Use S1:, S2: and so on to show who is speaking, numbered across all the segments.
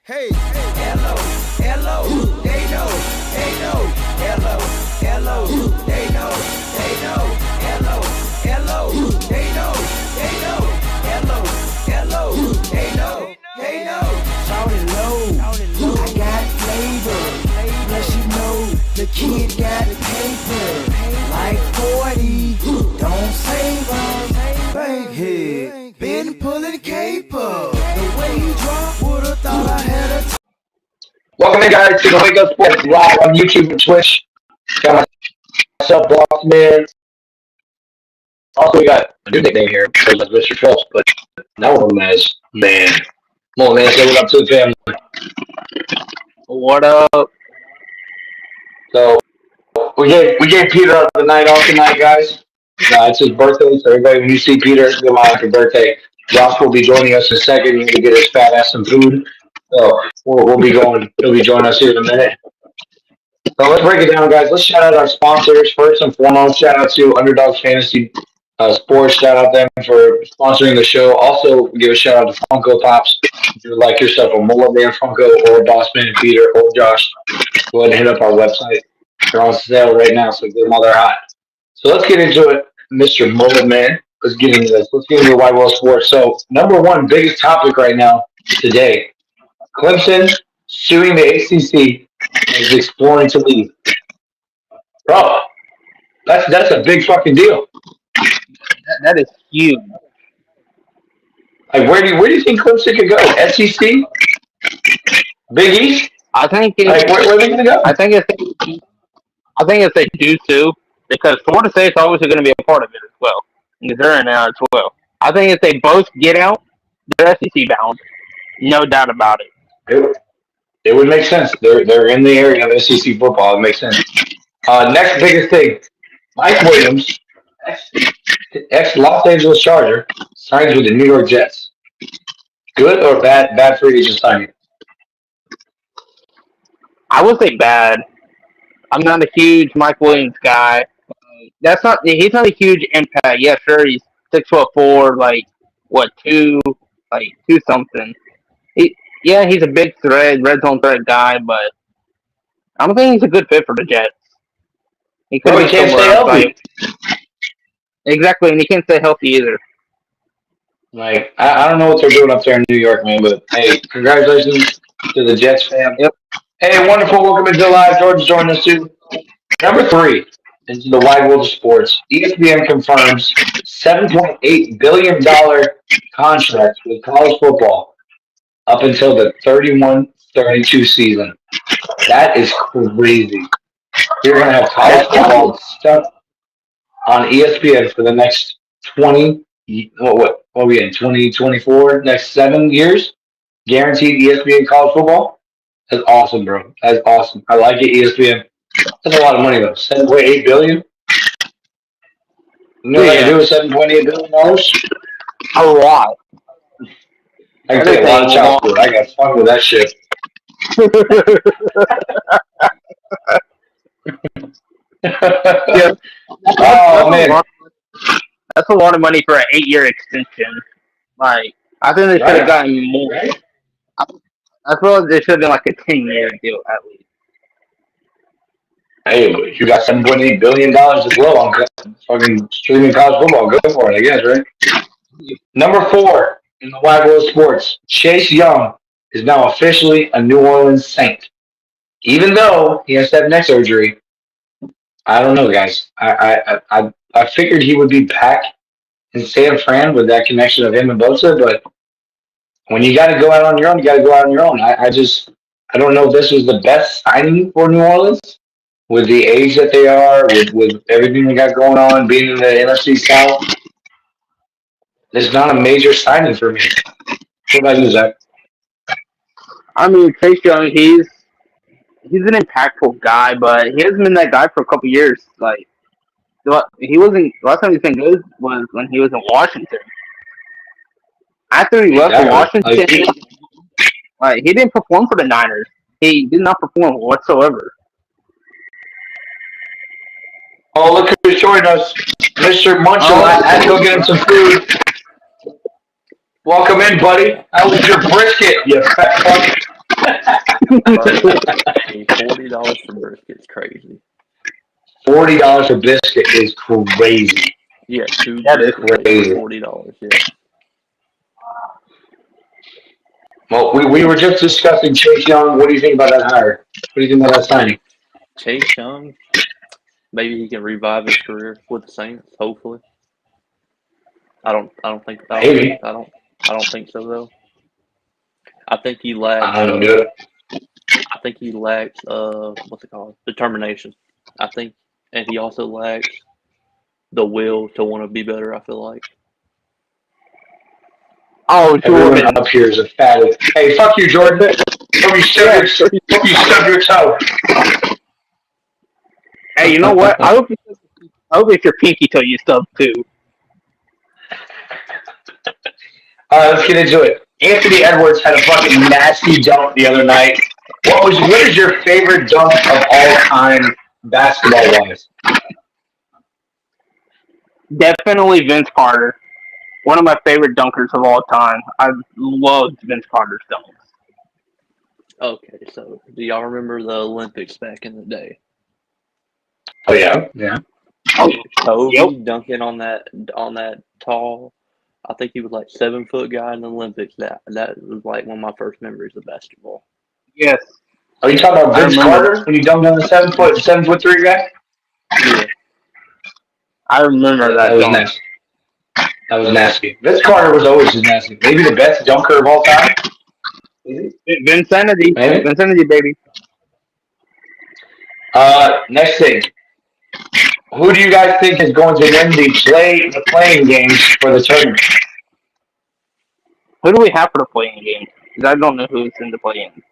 S1: Hey, hello, hello, they know, hello, hello, they know, hello, hello, they know, hello, hello, they know, shout it low, I got flavor, plus you know, the kid got paper, like 40, don't save us, Bankhead, been pulling caper, the way he dropped, would've thought I had a
S2: Welcome in, guys, to the Wake Up Sports live on YouTube and Twitch. Got myself, Boss Man. Also, we got a new nickname here, Mr. Phelps, but now we're known as Man. Come on, man, say what up to the family.
S3: What up?
S2: So, we gave Peter the night off tonight, guys. It's his birthday, so everybody, when you see Peter, give him a happy birthday. Josh will be joining us in a second. He's going to get his fat ass some food. So, we'll be going. He'll be joining us here in a minute. So let's break it down, guys. Let's shout out our sponsors. First and foremost, shout out to Underdogs Fantasy Sports. Shout out them for sponsoring the show. Also, give a shout out to Funko Pops. If you would like yourself a Mullet Man Funko or Bossman and Peter or Josh, go ahead and hit up our website. They're on sale right now, so get them while they're hot. So let's get into it, Mr. Mullet Man. Let's get into this. Let's get into White World Sports. So, number one, biggest topic right now today, Clemson suing the ACC is exploring to leave. Bro, that's a big fucking deal.
S3: That is huge.
S2: Like, where do you think Clemson could go? SEC, Big East.
S3: I think
S2: Like, where are they gonna go?
S3: I think if they do too, because Florida State's obviously going to be a part of it as well. Because they're in there as well. I think if they both get out, they're SEC bound, no doubt about it.
S2: It would make sense. They're in the area of SEC football. It makes sense. Next biggest thing, Mike Williams, ex Los Angeles Charger, signs with the New York Jets. Good or bad? Bad free agent signing.
S3: I would say bad. I'm not a huge Mike Williams guy. He's not a huge impact. Yeah, sure, he's 6'4", like what two something. He's a big red zone threat guy, but I don't think he's a good fit for the Jets.
S2: He can't stay healthy.
S3: Exactly, and he can't stay healthy either.
S2: Like, I don't know what they're doing up there in New York, man, but hey, congratulations to the Jets fam.
S3: Yep.
S2: Hey, wonderful. Welcome into live. George joining us too. Number 3 into the wide world of sports. ESPN confirms $7.8 billion contract with college football up until the 31-32 season. That is crazy. You're going to have college football stuff on ESPN for the next what are we in, 2024, next 7 years? Guaranteed ESPN college football? That's awesome, bro. That's awesome. I like it, ESPN. That's a lot of money, though. $7.8 billion? You know what I can do with $7.8 billion?
S3: A lot.
S2: I can take a lot of child support. I got fun with that shit.
S3: Yeah.
S2: Oh, man.
S3: That's a lot of money for an 8-year extension. Like, I think they should have gotten more.
S2: Right.
S3: I feel like they should have been like a 10-year deal at least.
S2: Hey, you got $7.8 billion to blow on fucking streaming college football. Go for it, I guess, right? Number 4 in the wide world of sports, Chase Young is now officially a New Orleans Saint. Even though he has to have neck surgery, I don't know, guys. I figured he would be back in San Fran with that connection of him and Bosa, but when you got to go out on your own, you got to go out on your own. I don't know if this was the best signing for New Orleans with the age that they are, with everything they got going on, being in the NFC South. It's not a major signing for me. What about you, Zach?
S3: I mean, Chase Young, he's an impactful guy, but he hasn't been that guy for a couple years. Like, he wasn't. Last time he's been good was when he was in Washington. After he left Washington, he didn't perform for the Niners. He did not perform whatsoever.
S2: Oh, look who's joining us, Mr. Munchel. I had to go get him some food. Welcome in, buddy. How was your brisket, you fat fuck?
S4: Hey, $40 for brisket is crazy.
S2: $40 for biscuit is crazy.
S4: Yeah, two
S3: That is
S4: briskets
S2: crazy.
S4: for $40. Yeah.
S2: Well, we were just discussing Chase Young. What do you think about that hire? What do you think about that signing?
S4: Chase Young, maybe he can revive his career with the Saints. Hopefully, I don't
S2: Maybe.
S4: think so though. I think he lacks.
S2: I don't do it.
S4: I think he lacks. What's it called? Determination. I think, and he also lacks the will to want to be better. I feel like.
S3: Oh,
S2: Everyone
S3: Jordan.
S2: up here is a fatty. Hey, fuck you, Jordan. Hope you stub your toe.
S3: Hey, you know what? I hope it's your pinky toe you stub too.
S2: All right, let's get into it. Anthony Edwards had a fucking nasty dunk the other night. What is your favorite dunk of all time, basketball wise?
S3: Definitely Vince Carter. One of my favorite dunkers of all time. I loved Vince Carter's dunks.
S4: Okay, so do y'all remember the Olympics back in the day?
S2: Oh yeah, yeah.
S4: Kobe dunking on that tall. I think he was like 7-foot guy in the Olympics. That was like one of my first memories of basketball.
S3: Yes.
S2: Are you talking about Vince Carter when you dunked on the 7'3" guy?
S4: Yeah.
S3: I remember that.
S2: That was nasty. That was nasty. Vince Carter was always just nasty. Maybe the best dunker of all time.
S3: Vincenity.
S2: Maybe.
S3: Vincenity, baby.
S2: Next thing. Who do you guys think is going to win the playing games for the tournament?
S3: Who do we have for the playing game? Because I don't know who's in the playing.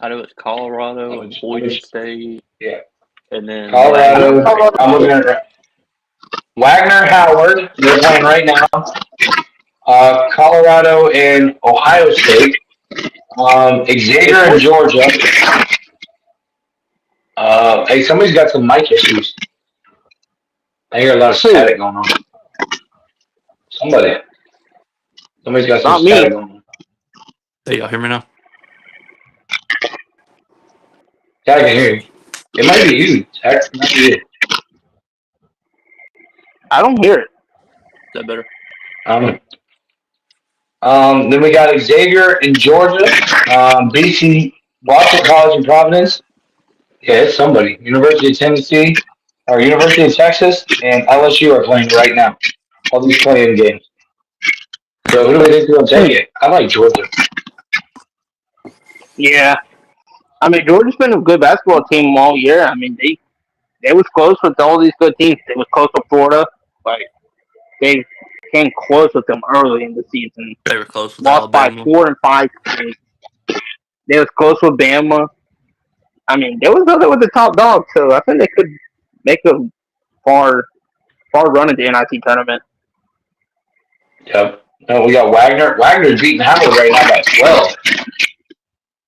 S4: I know it's Colorado and Boise State.
S2: Yeah.
S4: And then
S2: Colorado. I'm looking at it. Wagner Howard. They're playing right now. Colorado and Ohio State. Xavier and Georgia. Hey, somebody's got some mic issues. I hear a lot of static going on. Somebody's got some static going on.
S5: Hey, y'all hear me now?
S2: Yeah, I can hear you. It might be you. It might be you.
S3: I don't hear it.
S4: Is that better?
S2: Then we got Xavier in Georgia, BC, Boston College in Providence. Yeah, it's somebody. University of Tennessee, or University of Texas, and LSU are playing right now. All these playing games. So who do we think is going to take it? I like Georgia.
S3: Yeah. I mean, Georgia's been a good basketball team all year. I mean, they was close with all these good teams. They was close with Florida. Like, they came close with them early in the season.
S5: They were close with
S3: Lost
S5: Alabama.
S3: by 4 and 5 games. They was close with Bama. I mean, they was the top dog, so I think they could make a far run at the NIT tournament.
S2: Yep. No, we got Wagner. Wagner's beating Howard right now by 12.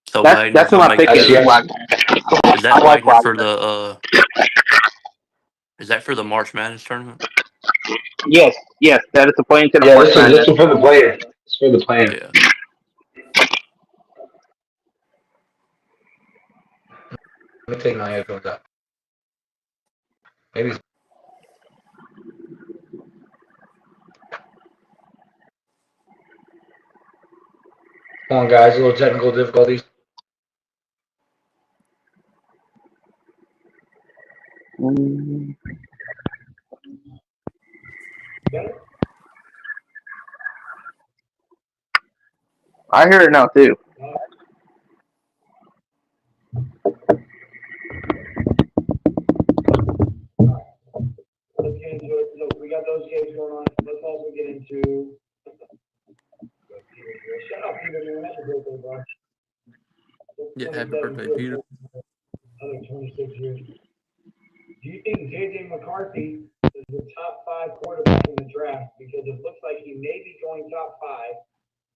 S5: So
S3: That's who I'm picking.
S5: Is that
S3: like
S5: Wagner for the is that for the March Madness tournament?
S3: Yes, that is the playing to the
S2: Yeah, this is for the player. It's for the player.
S5: Yeah.
S2: Let me take my headphones out. Maybe. Come on, guys. A little technical difficulties.
S3: I hear it now too.
S2: Let's get into it. So we got those games going on. Let's also get into. Shut up, Peter. You're not your birthday, bro.
S5: Yeah, happy birthday, Peter.
S2: Another 26 years. Do you think J.J. McCarthy is the top 5 quarterback in the draft? Because it looks like he may be going top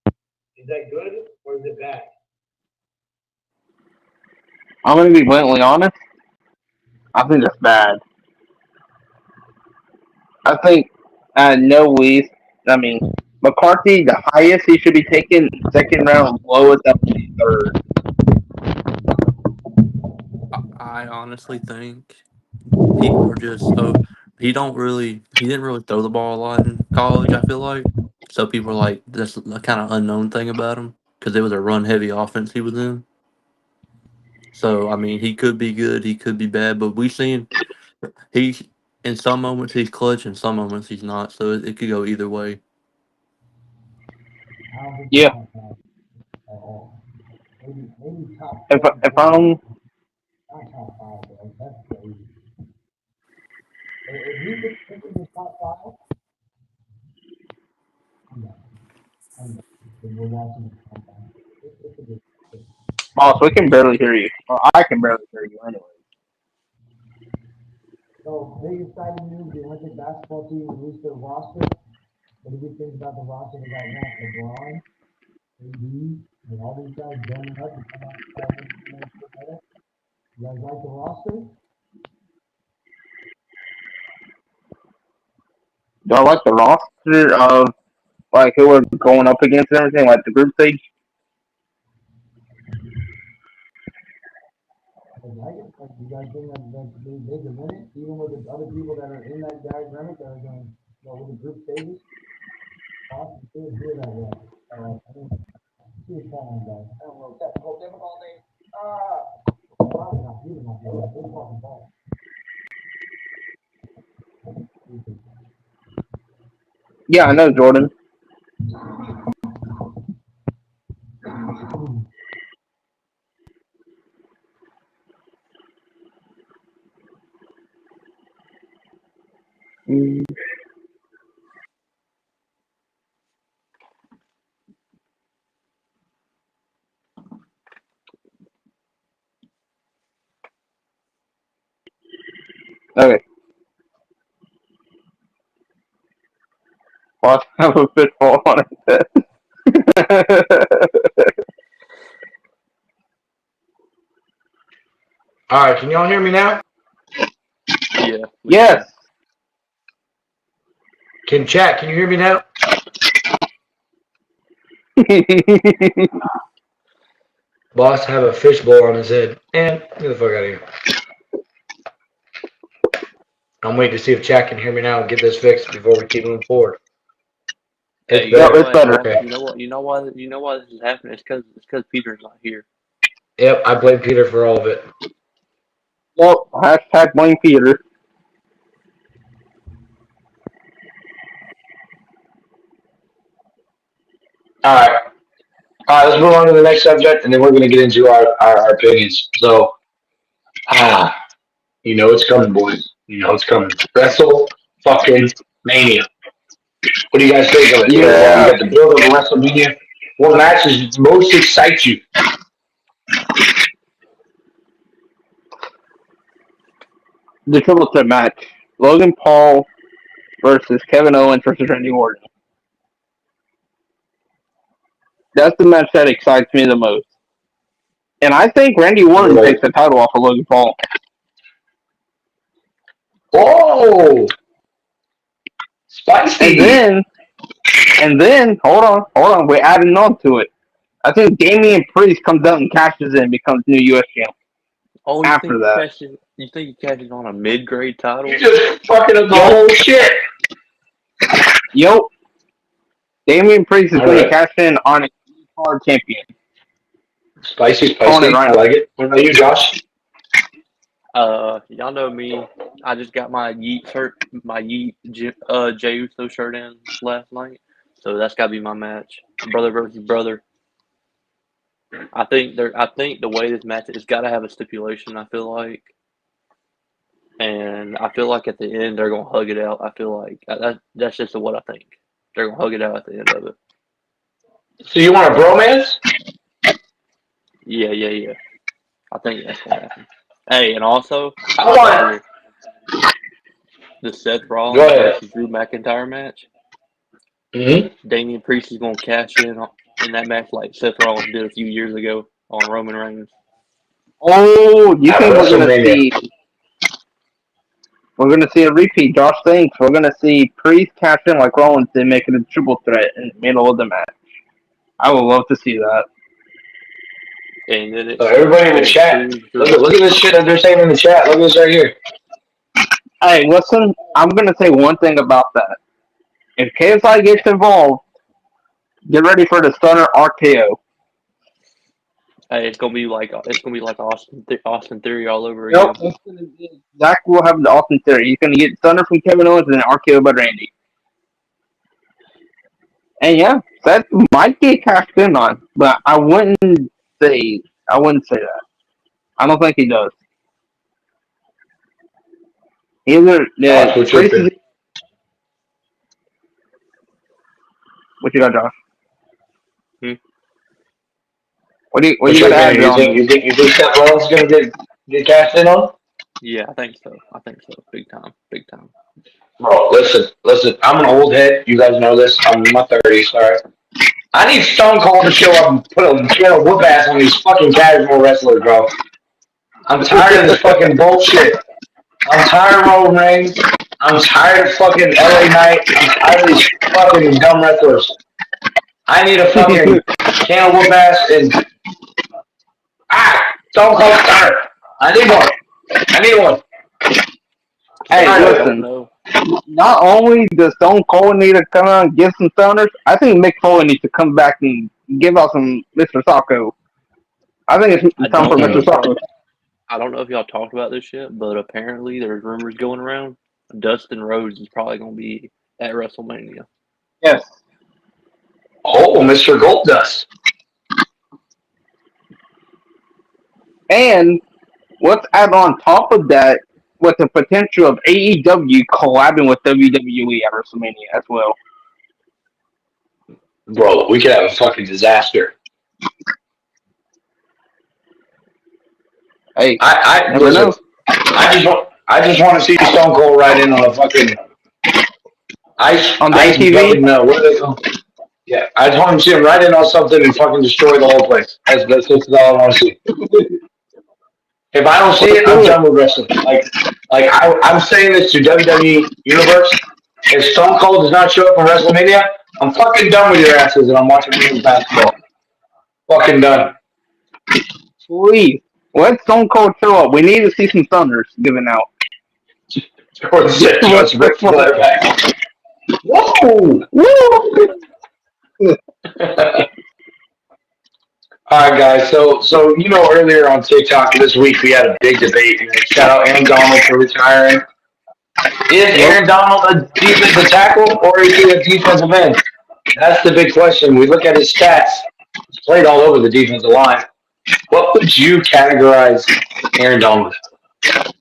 S2: 5. Is that good or is it bad?
S3: I'm going to be bluntly honest. I think that's bad. I think, no least, I mean, McCarthy, the highest he should be taken, second round, lowest up to third.
S5: I honestly think people are just he didn't really throw the ball a lot in college. I feel like so people are like that's a kind of unknown thing about him because it was a run heavy offense he was in. So I mean, he could be good, he could be bad, but we seen he in some moments he's clutch, in some moments he's not. So it could go either way.
S3: Yeah. If I'm boss, we can barely hear you. Well, I can barely hear you anyway.
S1: So, big exciting news, the Olympic basketball team released their roster. What do you think about the roster they got now? LeBron, AD, and all these guys joining up and come out and you guys like the roster?
S3: Do I like the roster of like who we're going up against and everything, like the group stage?
S1: I like it. Like, you guys think that they can win it, even with the other people that are in that diagram that are going, with the group stages? Boston still do that way. I mean, see what's going on, guys. I don't know. Technical difficulty. Probably not. He's not doing that. They're talking ball.
S3: Yeah, I know, Jordan. Okay. Boss, have a pitfall on it.
S2: All right, can y'all hear me now?
S4: Yeah.
S3: Yes.
S2: Can you hear me now? Boss have a fishbowl on his head. And get the fuck out of here. I'm waiting to see if chat can hear me now and get this fixed before we keep moving forward.
S4: Hey,
S3: Yeah, it's better.
S2: Okay.
S4: You know what? You know why this is happening? It's because Peter's not here.
S2: Yep, I blame Peter for all of it.
S3: Well, hashtag blame Peter.
S2: All right, let's move on to the next subject, and then we're going to get into our opinions. So, you know it's coming, boys. You know it's coming. Wrestle fucking Mania. What do you guys think of it?
S3: Yeah.
S2: You got the build of WrestleMania. What matches most excite you?
S3: The triple threat match: Logan Paul versus Kevin Owens versus Randy Orton. That's the match that excites me the most. And I think Randy Orton
S2: Right.
S3: takes the title off of Logan Paul.
S2: Oh, spicy!
S3: And then, hold on, we're adding on to it. I think Damian Priest comes out and cashes in and becomes new U.S. champ.
S4: Oh,
S3: After that.
S4: You think he catches on a mid-grade title?
S2: You're just fucking up the whole shit.
S3: Yo, Damian Priest is
S2: All
S3: going to
S2: right.
S3: cash in on a card champion.
S2: Spicy.
S3: Calling it right
S2: I like it. What about you, Josh?
S4: Y'all know me. I just got my Yeet Jey Uso shirt in last night, so that's got to be my match. Brother versus brother. I think the way this match is got to have a stipulation. I feel like, and I feel like at the end they're gonna hug it out. I feel like that's just what I think. They're gonna hug it out at the end of it.
S2: So you want a bromance?
S4: Yeah. I think that's gonna happen. Hey, and also
S2: I want
S4: the Seth Rollins
S2: Go ahead.
S4: versus Drew McIntyre match.
S2: Mm-hmm.
S4: Damian Priest is gonna cash in that match like Seth Rollins did a few years ago on Roman Reigns.
S3: Oh, you think we're going to
S2: WrestleMania.
S3: see... We're going to see a repeat. Josh thinks we're going to see Priest cash in like Rollins did, make it a triple threat in the middle of the match. I would love to see that.
S4: And then
S2: So everybody in the chat, look at this shit that they're saying in the chat. Look at this right here.
S3: Hey, listen, I'm gonna say one thing about that. If KSI gets involved, get ready for the stunner RKO.
S4: Hey, it's gonna be like Austin Theory all over
S3: Nope,
S4: again.
S3: it's gonna be, Zach will have the Austin Theory. He's gonna get stunner from Kevin Owens and then RKO by Randy. And yeah, that might get cashed in on, but I wouldn't say that. I don't think he does. Either
S2: Josh, what's your
S3: Tracy.
S2: opinion?
S3: What you got, Josh?
S4: Hmm?
S3: What you
S2: What's
S3: got
S2: your
S3: to add,
S2: opinion?
S3: John?
S2: You think Seth Rollins is gonna get cashed in on?
S4: Yeah, I think so. Big time.
S2: Bro, listen. I'm an old head. You guys know this. I'm in my 30s. All right. I need Stone Cold to show up and put a whoop ass on these fucking casual wrestlers, bro. I'm tired of this fucking bullshit. I'm tired of Roman Reigns. I'm tired of fucking LA Knight. I'm tired of these fucking dumb wrestlers. I need a fucking can of whoop ass and Stone Cold Stunner. I need one.
S3: Hey,
S4: I
S3: listen.
S4: don't know.
S3: Not only does Stone Cold need to come out and give some stunners, I think Mick Foley needs to come back and give out some Mr. Socko. I think it's time for Mr. Socko.
S4: I don't know if y'all talked about this yet, but apparently there's rumors going around. Dustin Rhodes is probably going to be at WrestleMania.
S3: Yes.
S2: Oh, Mr. Goldust.
S3: And let's add on top of that with the potential of AEW collabing with WWE at WrestleMania as well.
S2: Bro, we could have a fucking disaster.
S3: Hey,
S2: I
S3: never know.
S2: I just want to see Stone Cold ride in on a fucking ice
S3: On the
S2: ice
S3: ATV?
S2: building. No, what are they called? Yeah, I just want to see him ride in on something and fucking destroy the whole place. That's all I want to see. If I don't see it, I'm done with wrestling. I'm saying this to WWE Universe. If Stone Cold does not show up on WrestleMania, I'm fucking done with your asses and I'm watching women's basketball. Fucking done.
S3: Please, let Stone Cold show up. We need to see some thunders given out.
S2: Just Ric Flair back. Whoa!
S3: Woo!
S2: All right, guys. So earlier on TikTok this week we had a big debate. Shout out Aaron Donald for retiring. Is Aaron Donald a defensive tackle or is he a defensive end? That's the big question. We look at his stats. He's played all over the defensive line. What would you categorize Aaron Donald as?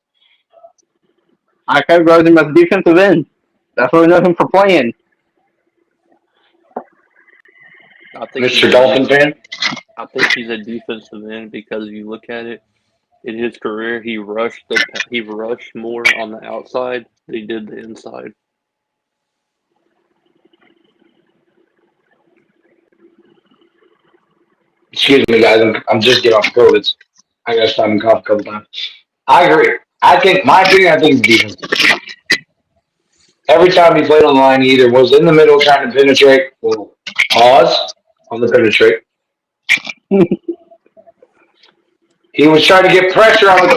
S3: I categorize him as a defensive end. That's what we know him for playing.
S4: I think
S2: Mr. Dolphin fan?
S4: I think he's a defensive end because if you look at it, in his career, he rushed more on the outside than he did the inside.
S2: Excuse me, guys. I'm just getting off COVID. I got to stop and cough a couple times. I agree. I think he's defensive. Every time he played on the line, he either was in the middle trying to penetrate, or pause on the penetrate. He was trying to get pressure on the.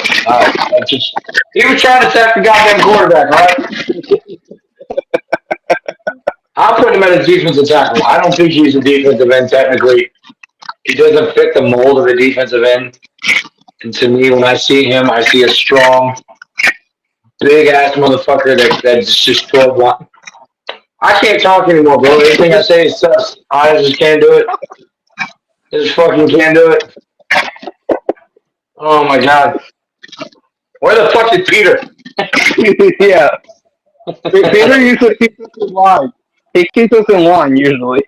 S2: He was trying to attack the goddamn quarterback, right? I'll put him at a defensive tackle. I don't think he's a defensive end technically. He doesn't fit the mold of a defensive end. And to me, when I see him, I see a strong, big ass motherfucker that's just 12-1. I can't talk anymore, bro. Everything I say is sus. I just can't do it. Just fucking can't do it. Oh my god. Where the fuck is Peter?
S3: Yeah. Peter usually keeps us in line. He keeps us in line usually.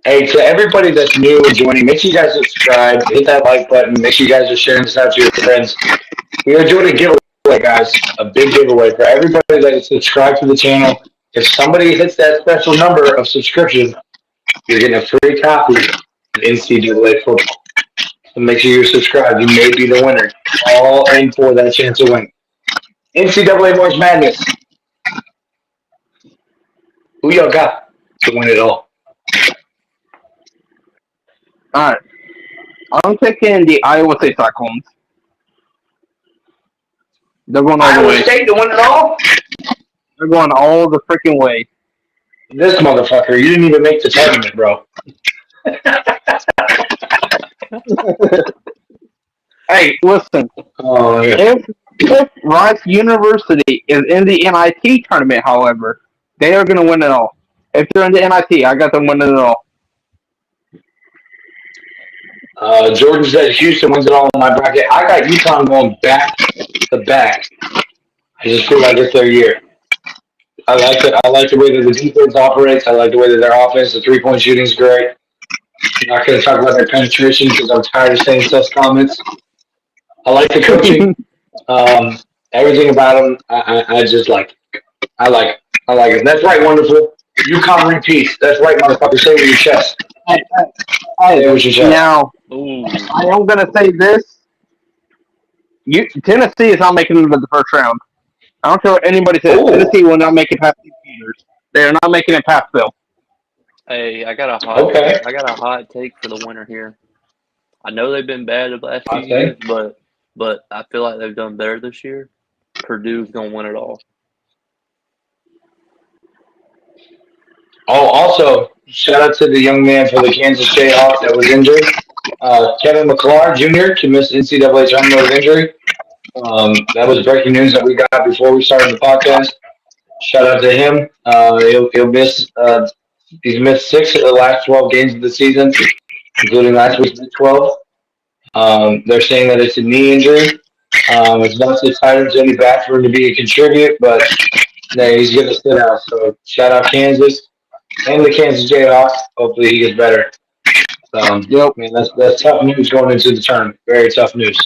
S2: Hey, to everybody that's new and joining, make sure you guys subscribe, hit that like button, make sure you guys are sharing this out to your friends. We are doing a giveaway, guys. A big giveaway for everybody that is subscribed to the channel. If somebody hits that special number of subscription, you're getting a free copy of NCAA football. So make sure you're subscribed. You may be the winner. All in for that chance to win. NCAA March Madness. Who y'all got to win it all?
S3: Alright. I'm taking the Iowa State Cyclones. They're going all the
S2: Iowa
S3: way.
S2: State to win it all?
S3: They're going all the freaking way.
S2: This motherfucker, you didn't even make the tournament, bro.
S3: Hey, listen.
S2: Oh, yeah.
S3: If Rice University is in the NIT tournament, however, they are going to win it all. If they're in the NIT, I got them winning it all.
S2: Jordan said Houston wins it all in my bracket. I got UConn going back to back. I just feel like it's their year. I like it. I like the way that the defense operates. I like the way that their offense, the 3-point shooting is great. I'm not going to talk about their penetration because I'm tired of saying such comments. I like the coaching. Everything about them, I just like. I like it. I like it. That's right, wonderful. UConn repeats. That's right, motherfucker. Say it with your chest. Say it with your chest.
S3: Now,
S4: Ooh.
S3: I am going to say this. Tennessee is not making it to the first round. I don't care what anybody says.
S2: Ooh.
S3: Tennessee will not make it past the Peters. They are not making it past Bill.
S4: Hey, I got a hot take for the winner here. I know they've been bad the last few years, but I feel like they've done better this year. Purdue's gonna win it all.
S2: Oh, also, shout out to the young man for the Kansas Jayhawks that was injured. Kevin McClure Jr. to miss NCAA tournament with injury. That was breaking news that we got before we started the podcast. Shout out to him. He'll miss. He's missed 6 of the last 12 games of the season, including last week's 12. They're saying that it's a knee injury. It's not so tight as any back for him to be a contribute, but he's going to sit out. So shout out Kansas and the Kansas Jayhawks. Hopefully he gets better. Man, that's tough news going into the tournament. Very tough news.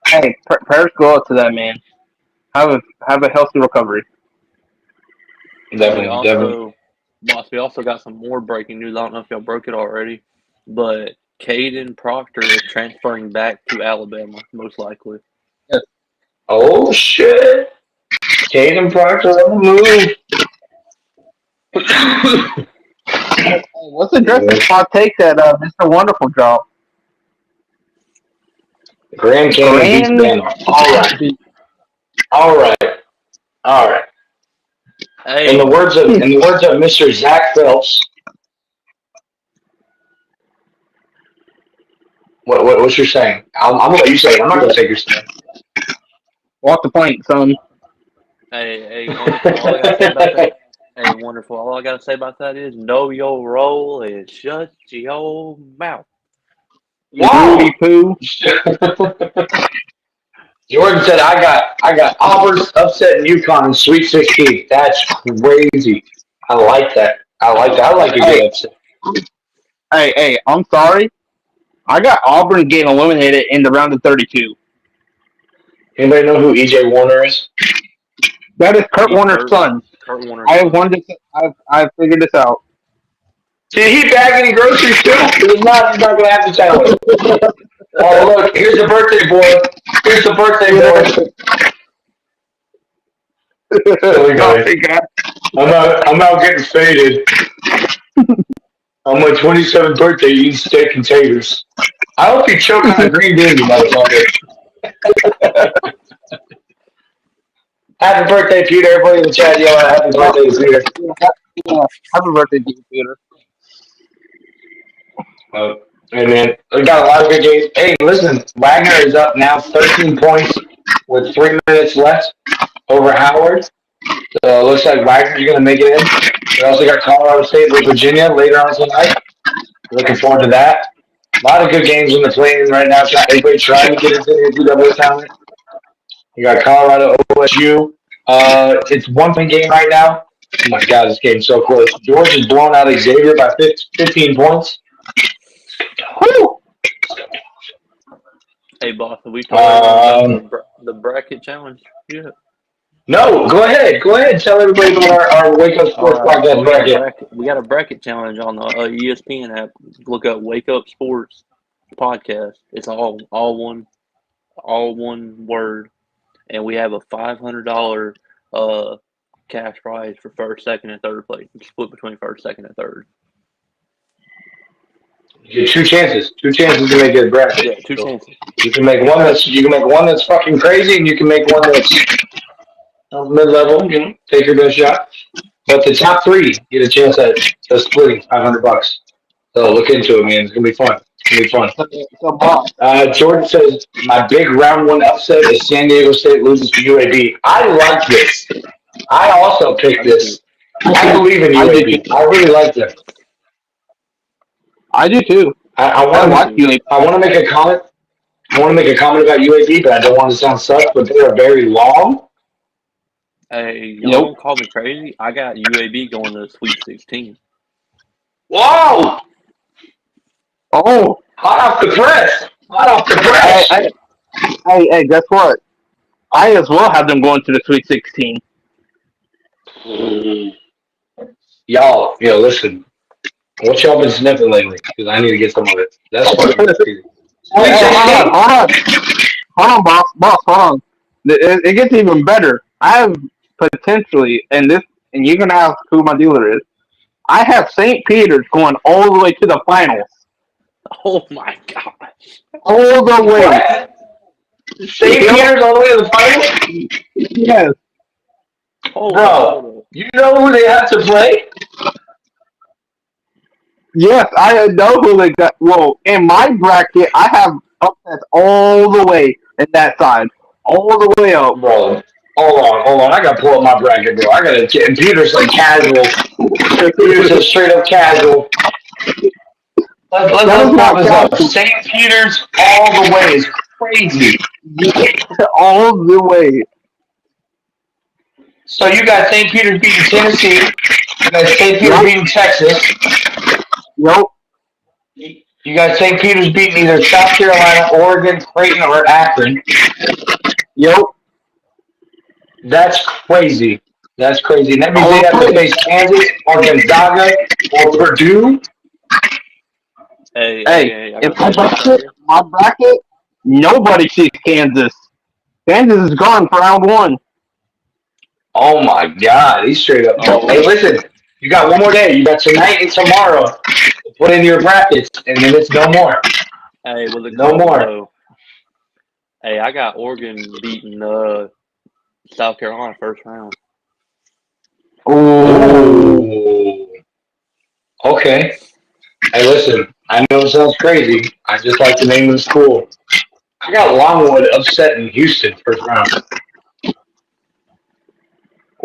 S3: Hey, prayers go out to that man. Have a healthy recovery.
S2: Definitely.
S4: Boss, we also got some more breaking news. I don't know if y'all broke it already, but Caden Proctor is transferring back to Alabama, most likely.
S2: Oh, shit. Caden Proctor on the move.
S3: Hey, what's the dressing spot take that Mr. Wonderful job?
S2: Grand Canyon beats Bama. All right.
S4: Hey,
S2: In the words of Mr. Zach Phelps, what's your saying? I'm gonna let you say it. I'm not gonna take your stand.
S3: Walk the plank, son.
S4: hey, wonderful. All I gotta say about that. Hey, wonderful. All I gotta say about that is know your role and shut your mouth.
S2: Wow.
S3: Rudy Poo.
S2: Jordan said, "I got Auburn upsetting UConn in Sweet 16. That's crazy. I like that. I like a good upset."
S3: Hey, I'm sorry. I got Auburn getting eliminated in the round of 32.
S2: Anybody know who EJ Warner is?
S3: That is Kurt Warner's son.
S4: Kurt Warner.
S3: I've figured this out.
S2: Did he bag any groceries too? He's not gonna have to tell us. Oh look, here's the birthday boy. Silly guy. I'm out getting faded. On my 27th birthday, eating steak and taters. I hope you choke on a green bean, you motherfucker. Happy birthday, Peter. Everybody in the chat yell out happy birthday to Peter.
S3: Yeah, happy birthday to you, Peter.
S2: Hey, man. We got a lot of good games. Hey, listen. Wagner is up now 13 points with 3 minutes left over Howard. So it looks like Wagner's going to make it in. We also got Colorado State with Virginia later on tonight. Looking forward to that. A lot of good games in the play-in right now. Everybody trying to get into the NCAA tournament. We got Colorado, OSU. It's 1-point game right now. Oh my God, this game's so close. George has blown out Xavier by 15 points. Woo!
S4: Hey, boss, are we talking about the bracket challenge? Yeah.
S2: No, go ahead. Tell everybody about our Wake Up Sports podcast bracket.
S4: We got a bracket challenge on the ESPN app. Look up Wake Up Sports podcast. It's all one word, and we have a $500 cash prize for first, second, and third place. It's split between first, second, and third.
S2: You get two chances to make a bracket.
S4: Yeah, two
S2: So
S4: chances.
S2: you can make one that's fucking crazy, and you can make one that's mid level. You know, take your best shot. But the top three get a chance at splitting $500. So look into it, man. It's gonna be fun. It's gonna be fun. Jordan says my big round one upset is San Diego State loses to UAB. I like this. I also picked this. I believe in UAB. I really like them.
S3: I do too.
S2: I want to make a comment. I want to make a comment about UAB, but I don't want to sound sus. But they are very long.
S4: Hey, y'all don't call me crazy. I got UAB going to the Sweet 16.
S2: Whoa!
S3: Oh,
S2: hot off the press! Hot off the press!
S3: Hey, guess what? I as well have them going to the Sweet 16.
S2: Y'all, listen. What y'all been sniffing lately? Because I need to get some of it. That's fucking crazy.
S3: Hold on, boss, hold on. It gets even better. I have potentially, and you're gonna ask who my dealer is. I have St. Peter's going all the way to the finals.
S4: Oh my gosh!
S3: All the way.
S2: What? St. Peter's all the way to the finals?
S3: Yes.
S4: Oh,
S2: bro, you know who they have to play?
S3: Yes, I know who they got. Well, in my bracket, I have upsets all the way in that side. All the way up.
S2: Bro, hold on. I gotta pull up my bracket, bro. I gotta get Peter's like casual. Peter's is straight up casual. Let's pop this up. St. Peter's all the way is crazy.
S3: All the way.
S2: So you got St. Peter's beating Tennessee. You got St. Peter's beating Texas.
S3: Nope.
S2: You got St. Peter's beating either South Carolina, Oregon, Creighton, or Akron.
S3: Yep.
S2: That's crazy. That's crazy. And that means they have to face Kansas or Gonzaga or Purdue.
S4: Hey,
S3: if my bracket, nobody sees Kansas. Kansas is gone for round one.
S2: Oh my God, he's straight up. Hey, listen, you got one more day. You got tonight and tomorrow to put in your brackets, and then it's no more.
S4: Hey, with the
S2: no more.
S4: Though, hey, I got Oregon beating South Carolina first round.
S2: Ooh. Okay. Hey, listen, I know it sounds crazy. I just like the name of the school. I got Longwood upsetting Houston first round.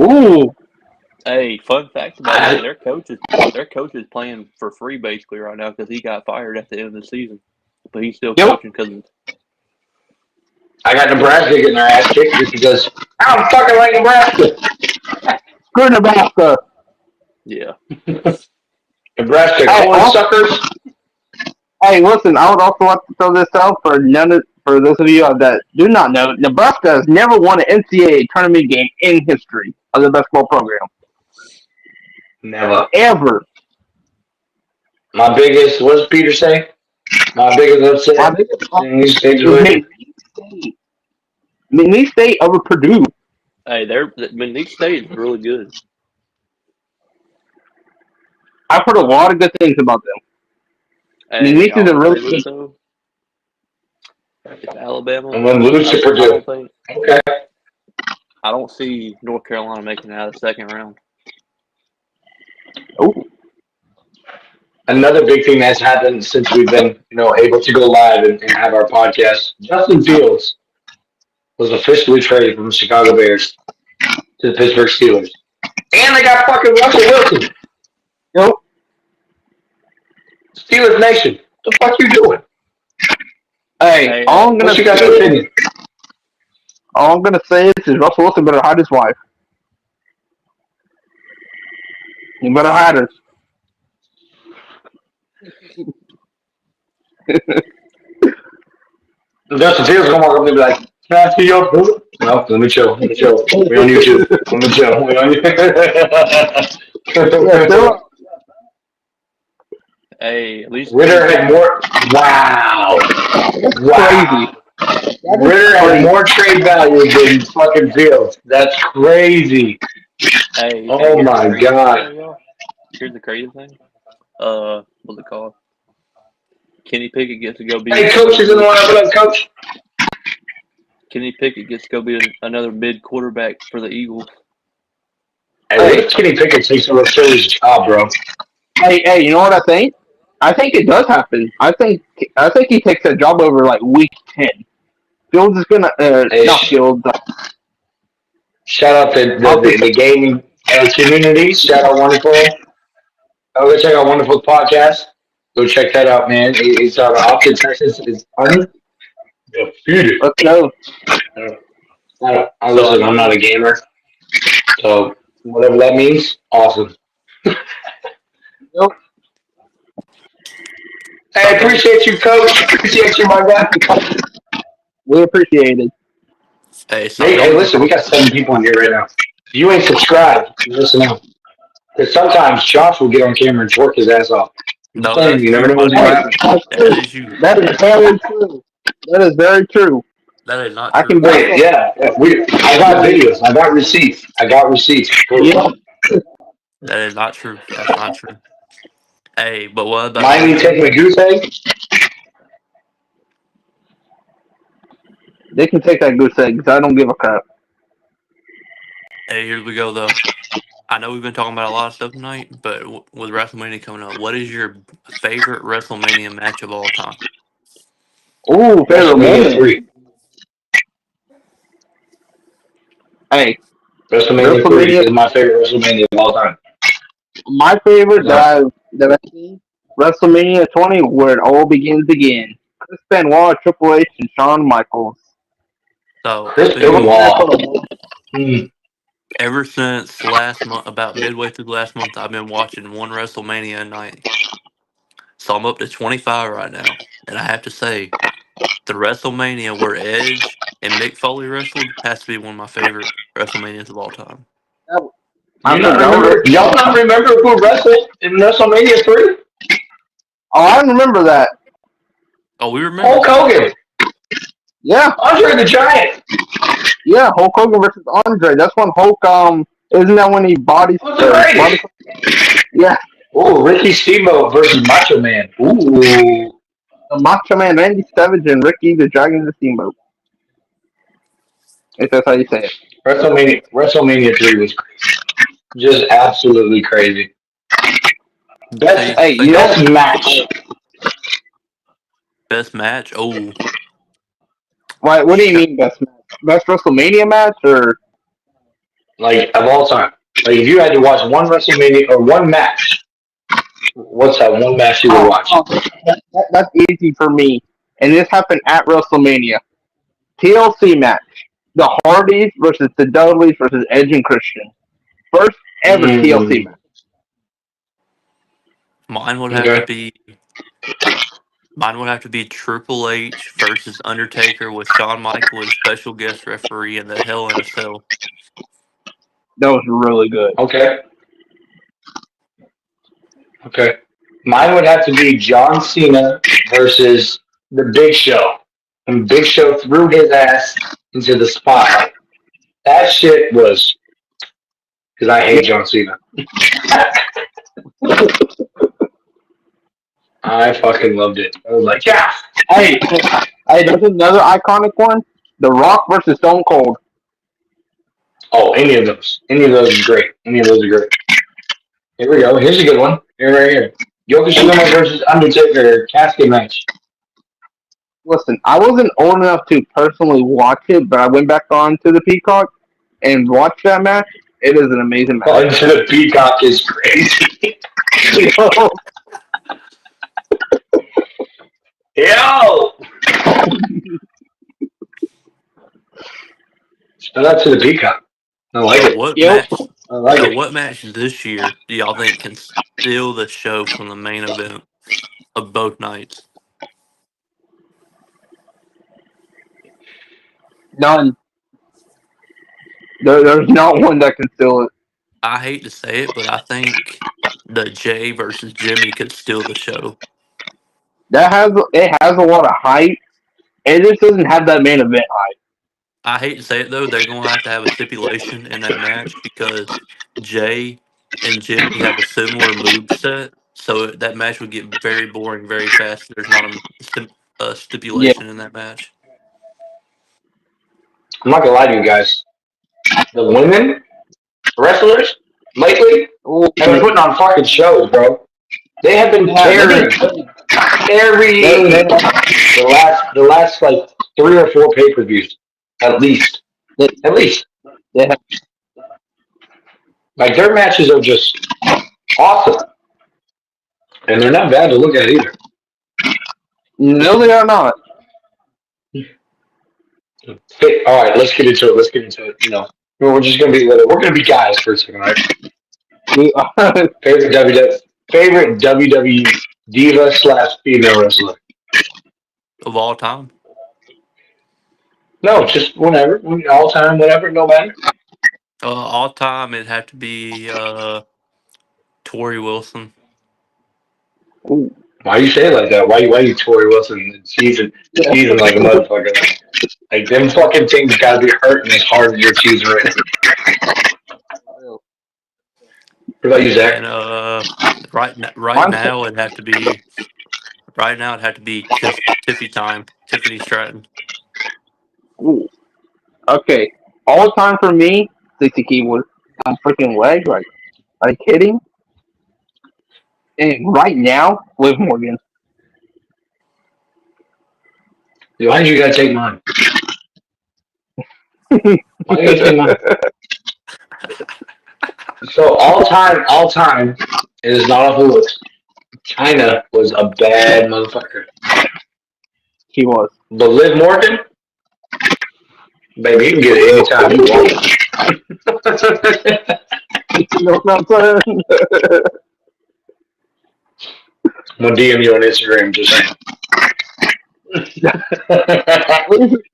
S3: Ooh.
S4: Hey, fun fact about that, their coach is playing for free basically right now because he got fired at the end of the season, but he's still coaching because.
S2: I got Nebraska getting their ass kicked just because I don't fucking like Nebraska.
S3: Screw Nebraska.
S4: Yeah.
S2: Nebraska corn suckers.
S3: Hey, listen, I would also like to throw this out for those of you that do not know, Nebraska has never won an NCAA tournament game in history of the basketball program.
S2: Never.
S3: Ever.
S2: My biggest, what does Peter say? My biggest upset.
S3: McNeese State over Purdue.
S4: Hey, McNeese State is really good.
S3: I've heard a lot of good things about them.
S4: Hey,
S3: McNeese is a really
S4: good. It's Alabama.
S2: And then lose to Purdue. Okay.
S4: I don't see North Carolina making it out of the second round.
S3: Oh.
S2: Another big thing that's happened since we've been, able to go live and have our podcast. Justin Fields was officially traded from the Chicago Bears to the Pittsburgh Steelers. And they got fucking Russell Wilson.
S3: Nope.
S2: Steelers Nation. What the fuck you doing?
S3: Hey, all I'm gonna say is Russell Wilson better hide his wife. He better hide her.
S2: Justin Fields gonna walk up and be like, "Can I see your food?" No, let me chill. We on YouTube. Let me chill. We on YouTube.
S4: Hey, at least
S2: Ritter had more. Wow.
S3: Crazy.
S2: Ritter had more trade value than fucking Fields. That's crazy.
S4: Hey.
S2: Oh my God.
S4: Here's the crazy thing. What's it called? Kenny Pickett gets to go be.
S2: Hey, coach is in the lineup. What up, coach?
S4: Kenny Pickett gets to go be another mid quarterback for the Eagles.
S2: Hey, what if Kenny Pickett takes over Philly's job, bro?
S3: Hey, you know what I think? I think it does happen. I think he takes that job over like week 10. Fields is gonna
S2: Hey,
S3: not Fields.
S2: Shout out to the gaming community. Shout out Wonderful. Go check out Wonderful's podcast. Go check that out, man. It's Austin, Texas is undefeated.
S3: Let's go.
S2: Listen, I'm not a gamer, so whatever that means, awesome.
S3: Nope.
S2: Hey, appreciate you, coach. Appreciate you, my guy.
S3: We appreciate it.
S5: Hey, so
S2: Hey, listen, we got 7 people in here right now. If you ain't subscribed, listen up. Because sometimes Josh will get on camera and twerk his ass off.
S5: no,
S2: Saying,
S5: that's
S2: you never
S5: true,
S2: know what's
S5: buddy.
S2: going to happen.
S5: That is you.
S3: That is very true. That is very true.
S5: That is not
S3: I
S5: true.
S3: can
S2: Wait, yeah. I got videos. I got receipts.
S3: Yeah.
S5: That is not true. That's not true. Hey, but what about
S2: Miami taking a goose egg?
S3: They can take that goose egg 'cause I don't give a crap.
S5: Hey, here we go though. I know we've been talking about a lot of stuff tonight, but with WrestleMania coming up, what is your favorite WrestleMania match of all time?
S3: Ooh, favorite
S2: WrestleMania
S3: moment.
S2: 3.
S3: Hey,
S2: WrestleMania 3 is my favorite WrestleMania of all time.
S3: my favorite that I've seen, WrestleMania 20, where it all begins again. Chris Benoit, Triple H, and Shawn Michaels.
S5: So
S2: Chris
S5: I've been-
S2: Benoit.
S5: ever since last month, about midway through last month, I've been watching one WrestleMania a night. So I'm up to 25 right now, and I have to say, the WrestleMania where Edge and Mick Foley wrestled has to be one of my favorite WrestleManias of all time.
S3: I mean,
S2: Y'all not remember who wrestled in WrestleMania 3?
S3: Oh, I remember that.
S5: Oh, we remember.
S2: Hulk Hogan.
S3: Yeah,
S2: Andre the Giant.
S3: yeah, Hulk Hogan versus Andre. That's when Hulk, isn't that when he bodies?
S2: What's the greatest?
S3: Yeah,
S2: Oh, Ricky Steamboat versus Macho Man. Ooh.
S3: the Macho Man, Randy Savage, and Ricky the Dragon the Steamboat. If that's how you say it.
S2: WrestleMania 3 was crazy. Just absolutely crazy. Best,
S5: Hey,
S2: best match.
S5: Best match? Oh,
S3: What do you mean best match? Best WrestleMania match or?
S2: Like, of all time. Like, if you had to watch one WrestleMania or one match, what's that one match you would watch?
S3: That's easy for me. And this happened at WrestleMania. TLC match. The Hardys versus the Dudleys versus Edge and Christian. First ever TLC match.
S5: mine would have to be. Mine would have to be Triple H versus Undertaker with Shawn Michaels as special guest referee in the Hell in a Cell.
S3: That was really good.
S2: Okay. Mine would have to be John Cena versus the Big Show. And Big Show threw his ass into the spotlight. That shit was... Because I hate John Cena. I fucking loved it. I was like, yeah!
S3: Hey, there's another iconic one. The Rock versus Stone Cold.
S2: Oh, any of those. Any of those are great. Here we go. Here's a good one. Right here. Yokozuna versus Undertaker casket match.
S3: Listen, I wasn't old enough to personally watch it, but I went back on to the Peacock and watched that match. It is an amazing match.
S2: Into the Peacock is crazy. Yo! Shout out to the Peacock. I like it.
S5: What
S3: Yep.
S5: match?
S2: I like
S5: So
S2: it.
S5: what match this year do y'all think can steal the show from the main event of both nights?
S3: None. There's not one that can steal it.
S5: I hate to say it, but I think the Jay versus Jimmy could steal the show.
S3: It has a lot of hype. It just doesn't have that main event hype.
S5: I hate to say it though, they're gonna have to have a stipulation in that match because Jay and Jimmy have a similar move set, So that match would get very boring very fast. There's not a
S3: Yeah.
S5: stipulation in that match.
S2: I'm not gonna lie to you guys. The women wrestlers lately
S3: Ooh,
S2: have been putting on fucking shows, bro. They have been carrying
S3: they-
S2: the last like 3 or 4 pay-per-views at least. At least.
S3: they have-
S2: Like their matches are just awesome. And they're not bad to look at either.
S3: no, they are not.
S2: Hey, all right, let's get into it. Let's get into it. You know, we're just gonna be we're gonna be guys for a second, right?
S3: We are.
S2: Favorite WWE diva / female wrestler.
S5: Of all time.
S2: No, just whenever, all time, whatever, no matter.
S5: All time, it'd have to be Tori Wilson.
S3: Ooh.
S2: Why you say it like that? Why you Tori Wilson season like a motherfucker? Like them fucking things gotta be hurting as hard as you're teasing right now. What about you, Zach?
S5: And right now it'd have to be Tiffy time. Tiffany Stratton.
S3: Ooh. Okay. All time for me, 60 keyboard. I'm freaking leg. Like, are you kidding? And right now, Liv Morgan.
S2: Why did you gotta take mine? Why you gotta take mine? So all time is not a who. China was a bad motherfucker.
S3: He was.
S2: But Liv Morgan, baby, you can get it anytime you want.
S3: You know what I'm saying?
S2: I'm gonna DM you on Instagram, just saying.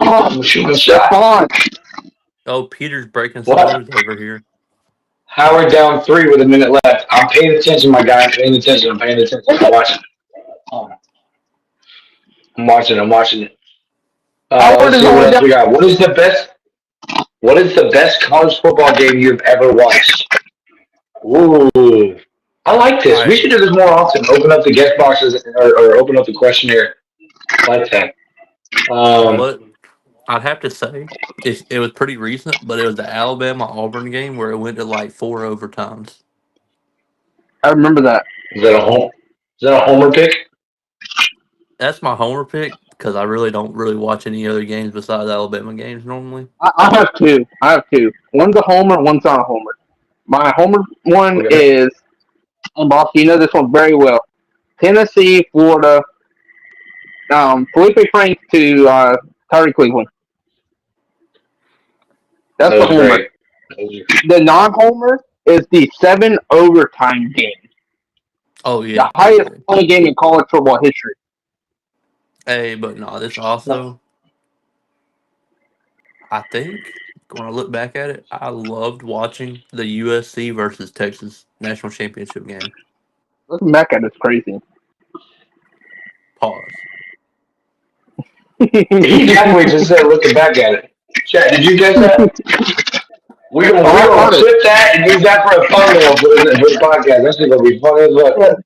S2: I'm shooting a shot.
S3: Fine.
S5: Oh, Peter's breaking
S2: What?
S5: some news over here.
S2: Howard down 3 with a minute left. I'm paying attention, my guy. I'm paying attention. I'm watching. I'm watching it.
S3: Howard
S2: Let's
S3: is
S2: see what
S3: only
S2: else
S3: down-
S2: we got. What is the best college football game you've ever watched? Ooh. I like this. We should do this more often. Open up the guest boxes or open up the questionnaire. I like that.
S5: But I'd have to say it was pretty recent, but it was the Alabama-Auburn game where it went to like 4 overtimes.
S3: I remember that.
S2: Is that a homer pick?
S5: That's my homer pick because I really don't watch any other games besides Alabama games normally.
S3: I have two. One's a homer, one's not a homer. My homer one is, and boss, you know this one very well. Tennessee, Florida. Felipe Franks to Tyree Cleveland. That's the homer.
S2: Great.
S3: The non-homer is the 7 overtime game.
S5: Oh yeah,
S3: The highest scoring game in college football history.
S5: Hey, but no, this also. I think when I look back at it, I loved watching the USC versus Texas national championship game.
S3: Looking back at it's crazy.
S5: Pause.
S2: He definitely just said looking back at it. Chat, did you get that? We're gonna flip that and use that for a thumbnail for the podcast. That's gonna be funny as well.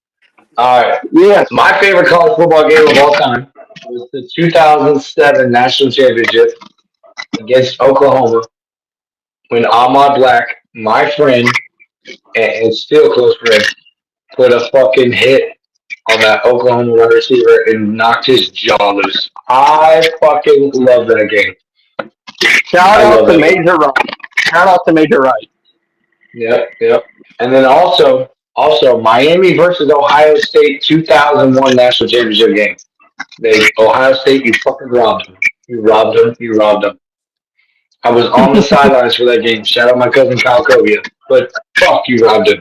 S2: Alright.
S3: Yes.
S2: My favorite college football game of all time was the 2007 national championship against Oklahoma when Ahmad Black, my friend, and still close friend, put a fucking hit on that Oklahoma wide receiver and knocked his jaw loose. I fucking love that game.
S3: Shout out to Major Wright.
S2: Yep. And then also Miami versus Ohio State 2001 national championship game. Ohio State, you fucking robbed them. You robbed them. I was on the sidelines for that game. Shout out my cousin Kyle Covia. But fuck, you robbed him.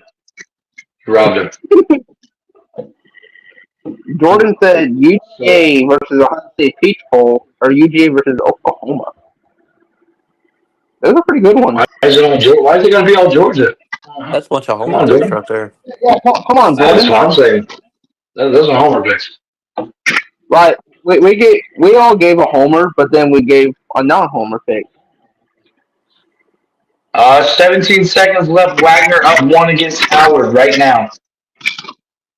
S3: Jordan said UGA versus Ohio State Peach Bowl or UGA versus Oklahoma. Those are pretty good ones.
S2: Why is it going to be all Georgia?
S5: That's a bunch of
S2: Come
S5: homer
S2: on,
S5: picks
S2: dude.
S5: right there.
S3: Yeah, come on,
S2: That's
S3: Jordan.
S2: what I'm saying. Those are homer picks.
S3: Right. We all gave a homer, but then we gave a non-homer pick.
S2: 17 seconds left. Wagner up 1 against Howard right now.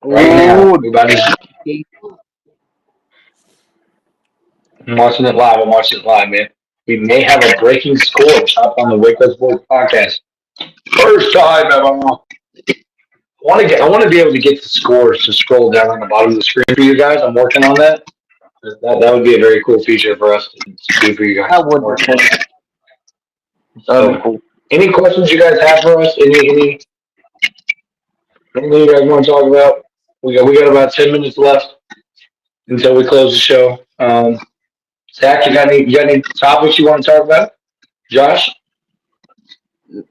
S2: Right now,
S3: Ooh,
S2: I'm watching it live. I'm watching it live, man. We may have a breaking score up on the Wake Up Sports podcast. First time ever. I want to be able to get the scores to scroll down on the bottom of the screen for you guys. I'm working on that. That would be a very cool feature for us to do for you guys.
S3: that would be cool. That'd be cool.
S2: Any questions you guys have for us? Anything you guys want to talk about? We got about 10 minutes left until we close the show. Zach, you got any topics you want to talk about? Josh?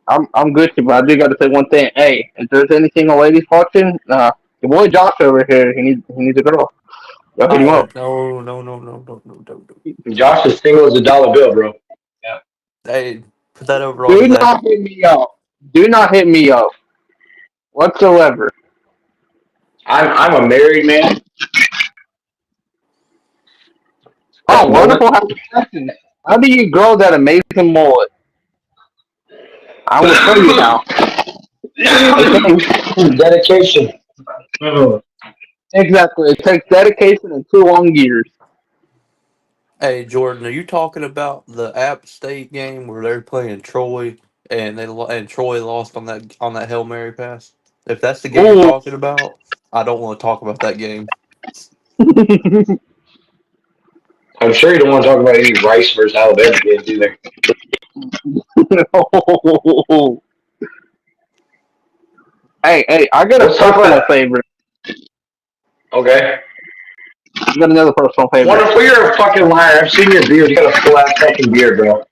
S3: I'm good, but I do got to say one thing. Hey, if there's any single ladies watching, your boy Josh over here, he needs a girl. Go hit him up.
S5: No.
S2: Josh is single as a dollar bill, bro.
S5: Hey, put that over
S3: Do
S5: on that.
S3: not hit me up. Do not hit me up whatsoever.
S2: I'm a married man.
S3: Oh, wonderful questions. How do you grow that amazing mullet? I will show you how.
S2: Dedication.
S3: Exactly. It takes dedication and 2 long years.
S5: Hey, Jordan, are you talking about the App State game where they're playing Troy and Troy lost on that Hail Mary pass? If that's the game you're talking about, I don't want to talk about that game.
S2: I'm sure you don't want to talk about any Rice versus Alabama games either.
S3: Hey, I got a personal favorite.
S2: Okay.
S3: I got another personal favorite.
S2: Wonderful, you're a fucking liar. I've seen your beard. You got a full ass fucking beard, bro.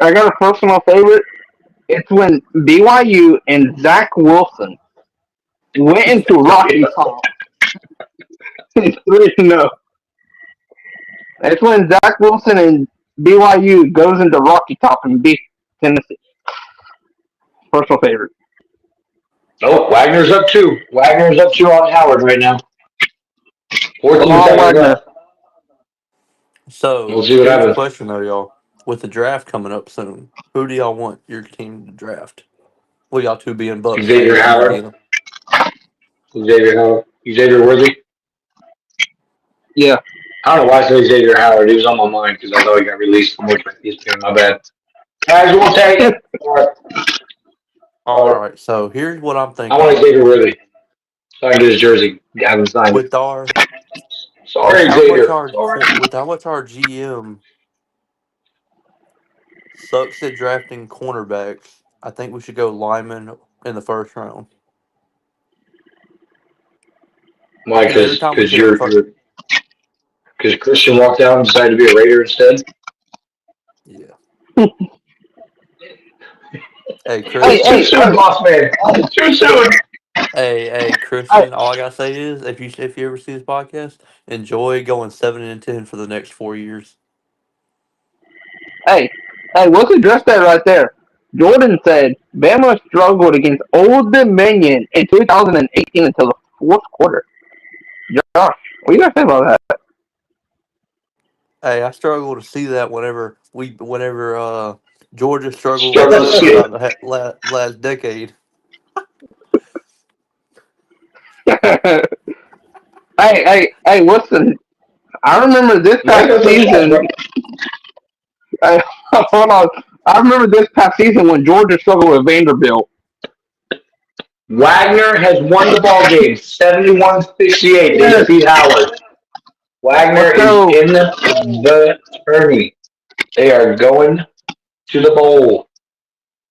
S3: I got a personal favorite. It's when BYU and Zach Wilson went into Rocky Top. 3-0. It's when Zach Wilson and BYU goes into Rocky Top and beats Tennessee. Personal favorite.
S2: Oh, Wagner's up 2. Wagner's up 2 on Howard right now. 14
S3: Lamar
S2: seconds
S3: Wagner.
S2: left.
S5: So,
S2: We'll see what
S5: here's
S2: happens.
S5: the question though, y'all. With the draft coming up soon, who do y'all want your team to draft? Well, y'all two being Bucks.
S2: Xavier Howard. Xavier Worthy.
S3: Yeah.
S2: I don't know why I said Xavier Howard. He was on my mind because I thought he got released from ESPN. My bad. Guys, we'll take it.
S5: All right. So here's what I'm thinking.
S2: I want Xavier Worthy. So I can get his jersey. Yeah, I haven't signed it.
S5: With our
S2: Sorry, Xavier.
S5: with how much our GM sucks at drafting cornerbacks, I think we should go lineman in the first round.
S2: Why? Because Christian walked out and decided to be a Raider instead.
S5: Yeah. Hey, Chris.
S2: Too soon, boss man. Too soon.
S5: Hey, Christian. All I gotta say is, if you ever see this podcast, enjoy going 7-10 for the next 4 years.
S3: Hey, let's address that right there. Jordan said Bama struggled against Old Dominion in 2018 until the 4th quarter. Josh, what do you guys say about that?
S5: Hey, I struggle to see that whenever Georgia struggled the last decade.
S3: Hey, listen. I remember this past season. Hold on. I remember this past season when Georgia struggled with Vanderbilt.
S2: Wagner has won the ball game 71-68. They beat Howard. Wagner is in the tourney. They are going to the bowl.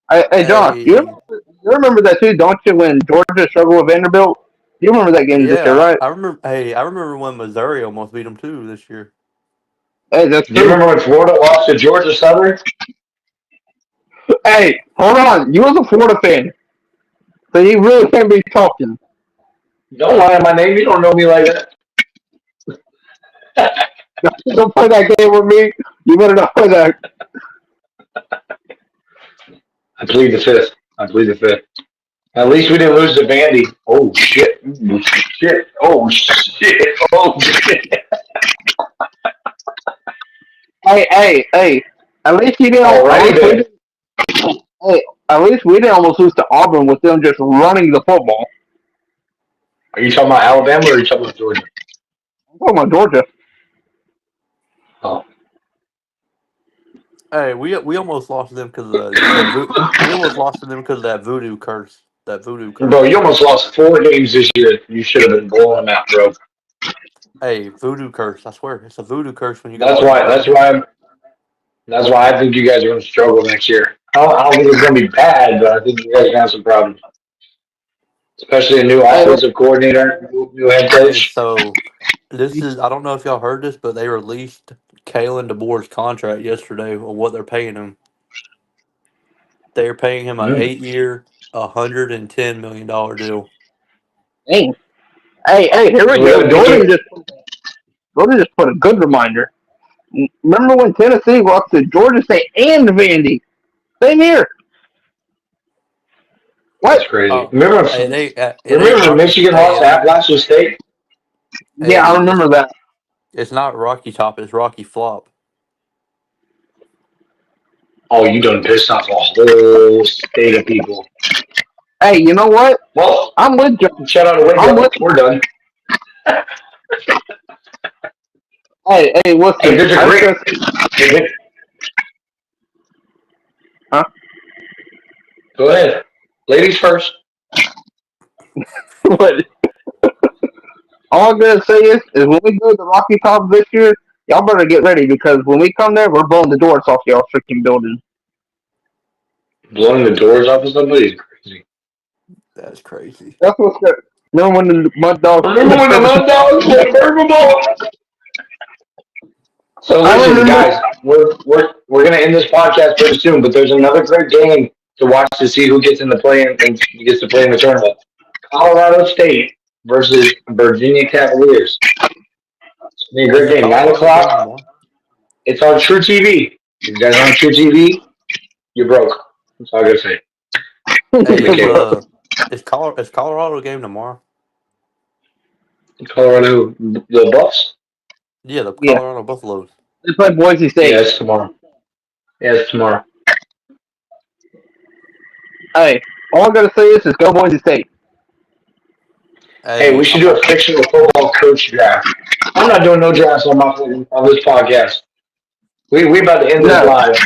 S3: Hey, Josh, you remember that too, don't you? When Georgia struggled with Vanderbilt, you remember that game this year, right?
S5: I remember when Missouri almost beat them too this year.
S3: Hey, that's true.
S2: Do you remember when Florida lost to Georgia Southern?
S3: Hey, hold on. You was a Florida fan, so you really can't be talking.
S2: Don't lie on my name. You don't know me like that.
S3: Don't play that game with me. You better not play that.
S2: I plead the fifth. At least we didn't lose to Vandy. Oh, shit. Oh, shit. Hey. At least you didn't.
S3: At least we didn't almost lose to Auburn with them just running the football.
S2: Are you talking about Alabama or are you talking about Georgia?
S3: I'm talking about Georgia.
S2: Oh.
S5: Hey, we almost lost to them because we almost lost to them because of that voodoo curse. That voodoo curse.
S2: Bro, you almost lost 4 games this year. You should have been blowing them out, bro.
S5: Hey, voodoo curse! I swear, it's a voodoo curse when you
S2: That's
S5: go.
S2: why I think you guys are going to struggle next year. I don't think it's going to be bad, but I think you guys are going to have some problems. Especially a new offensive coordinator, new head
S5: Hey,
S2: coach.
S5: so this is I don't know if y'all heard this, but they released Kalen DeBoer's contract yesterday on what they're paying him. They're paying him an 8-year, $110 million deal.
S3: Dang. Hey, here we go. Jordan just put a good reminder. Remember when Tennessee lost to Georgia State and Vandy? Same year. What?
S2: That's crazy.
S5: Oh,
S2: Remember
S5: Rocky,
S2: Michigan lost at Appalachian State?
S3: Yeah, I remember that.
S5: It's not Rocky Top, it's Rocky Flop.
S2: Oh, you done pissed off a whole state of people.
S3: Hey, you know what?
S2: Well,
S3: I'm with you.
S2: shout out to Wade. We're done.
S3: Hey, what's
S2: Hey, there's a great.
S3: Huh?
S2: Go ahead. Ladies first.
S3: What? All I'm gonna say is when we go to Rocky Top this year, y'all better get ready because when we come there, we're blowing the doors off y'all freaking building.
S2: Blowing the doors off of somebody is crazy.
S5: That's crazy.
S3: That's what's good. Remember when the Mud Dogs?
S2: Remember when the Mud Dogs played Burger Bowl? So listen, guys, we're gonna end this podcast pretty soon, but there's another great game to watch to see who gets in the play and gets to play in the tournament. Colorado State versus Virginia Cavaliers. It's gonna be a great game. 9 o'clock. It's on True TV. If you guys are on True TV, you're broke. That's all I gotta say.
S5: Hey, is Colorado game tomorrow?
S2: Colorado, the Buffs?
S5: Yeah, the Colorado Buffaloes.
S3: They play Boise State.
S2: Yeah, it's tomorrow.
S3: Hey, all I'm gonna say is go Boise State.
S2: Hey, we should do a fictional football coach draft. I'm not doing no drafts on this podcast. We about to end this live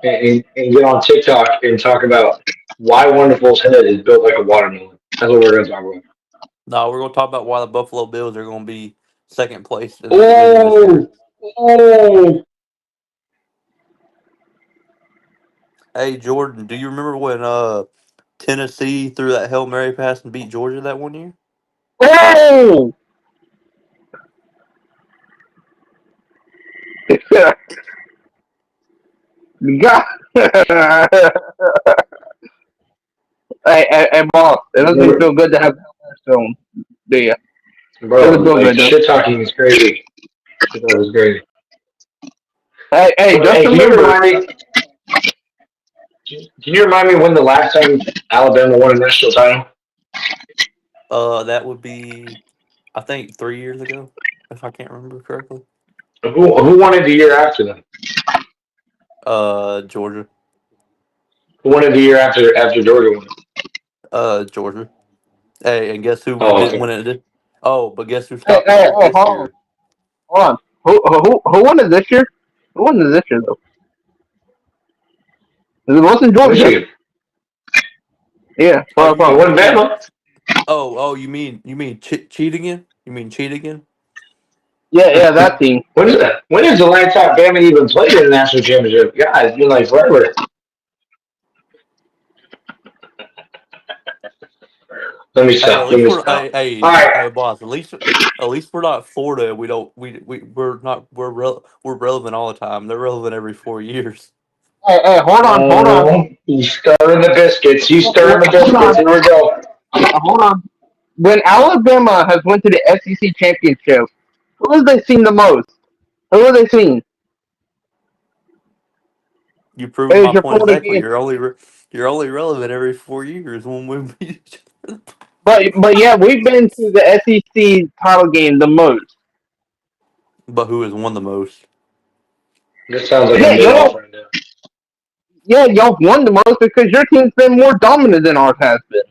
S2: and get on TikTok and talk about why Wonderful's head is built like a watermelon. That's what we're going to talk about.
S5: No, we're going to talk about why the Buffalo Bills are going to be second place. Hey, Jordan, do you remember when Tennessee threw that Hail Mary pass and beat Georgia that one year?
S3: Oh! God. Hey, boss, it doesn't feel good to have that film, do you?
S2: Bro, shit talking is crazy. That was crazy.
S3: Hey, just remember.
S2: Can you remind me when the last time Alabama won a national title?
S5: That would be, I think, 3 years ago, if I can't remember correctly.
S2: Who won it the year after them?
S5: Georgia.
S2: Who won it the year after Georgia won?
S5: Georgia. Hey, and guess who
S2: didn't
S5: win it? Oh, but guess who
S3: stopped
S5: this
S3: year? Hold on. Who won it this year? Who won it this year though? It wasn't Georgia.
S2: Michigan.
S3: Yeah.
S2: It wasn't Bama.
S5: Oh, you mean cheat again? You mean cheat again?
S3: Yeah, that team.
S2: When is the last time Bama even played in the national championship? God, it's been like forever. Let me stop.
S5: Hey, boss. At least we're not Florida. We're relevant all the time. They're relevant every 4 years.
S3: Hey, hold on.
S2: He's stirring the biscuits. Here we go.
S3: Hold on. When Alabama has went to the SEC championship, who have they seen the most? Who have they seen?
S5: You proved my point exactly. You're only relevant every 4 years when we beat each other.
S3: But yeah, we've been to the SEC title game the most.
S5: But who has won the most?
S2: This sounds like a mid-off right now.
S3: Yeah, y'all won the most because your team's been more dominant than ours has been.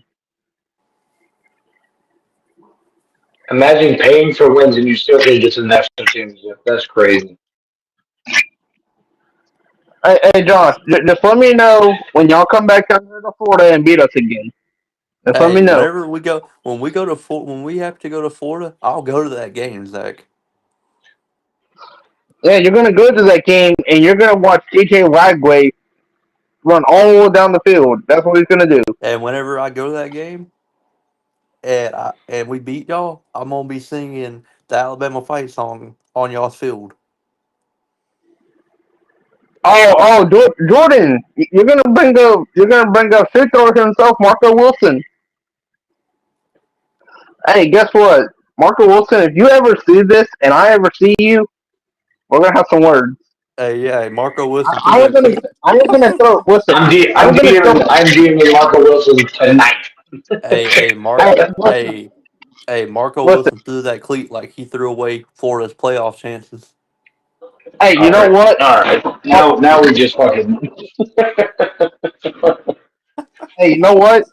S2: Imagine paying for wins and you still can't get to the national championship. That's crazy.
S3: Hey, Josh, just let me know when y'all come back down here to Florida and beat us again. Just let me
S5: Hey,
S3: know.
S5: whenever we go, when we have to go to Florida, I'll go to that game, Zach.
S3: Yeah, you're gonna go to that game and you're gonna watch DJ Wagway run all down the field. That's what he's gonna do.
S5: And whenever I go to that game, and we beat y'all, I'm gonna be singing the Alabama fight song on y'all's field.
S3: Oh, Jordan, you're gonna bring up Victor himself, Marco Wilson. Hey, guess what, Marco Wilson? If you ever see this and I ever see you, we're gonna have some words.
S5: Hey, yeah, Marco Wilson threw
S3: I am
S5: that
S3: gonna,
S5: clip.
S3: I am gonna throw. Listen,
S2: I'm
S3: I'm gonna throw.
S2: DMing Marco Wilson tonight.
S5: Hey, Marco
S3: Listen,
S5: Wilson threw that cleat like he threw away Florida's playoff chances.
S3: hey, you know what?
S2: All right. Now we just fucking.
S3: Hey, you know what?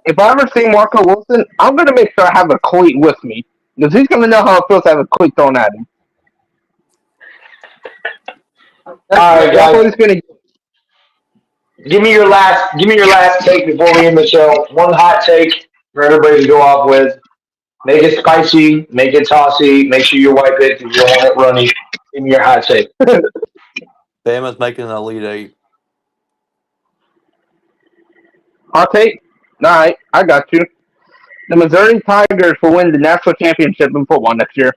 S3: If I ever see Marco Wilson, I'm gonna make sure I have a cleat with me because he's gonna know how it feels to have a cleat thrown at him.
S2: All right,
S3: That's what
S2: guys.
S3: he's gonna.
S2: Give me your last take before we end the show. One hot take for everybody to go off with. Make it spicy, make it tossy, make sure you wipe it if you don't want it runny. Give me your hot take.
S5: Bama's making an Elite Eight.
S3: I'll take. All right, I got you. The Missouri Tigers will win the national championship in football next year.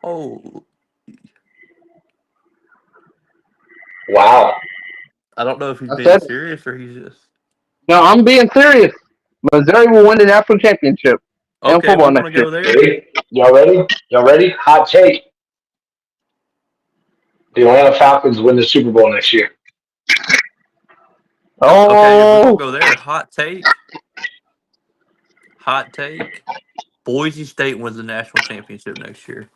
S5: Oh,
S2: Wow.
S5: I don't know if he's
S3: I
S5: being
S3: said,
S5: serious or he's just.
S3: no, I'm being serious. Missouri will win the national championship in
S5: Okay,
S3: football
S5: we want to
S3: next year.
S5: go there.
S2: Ready? Y'all ready? Y'all ready? Hot take. The Atlanta Falcons win the Super Bowl next year.
S5: Okay, if we're gonna
S3: Oh,
S5: go there, hot take. Hot take. Boise State wins the national championship next year.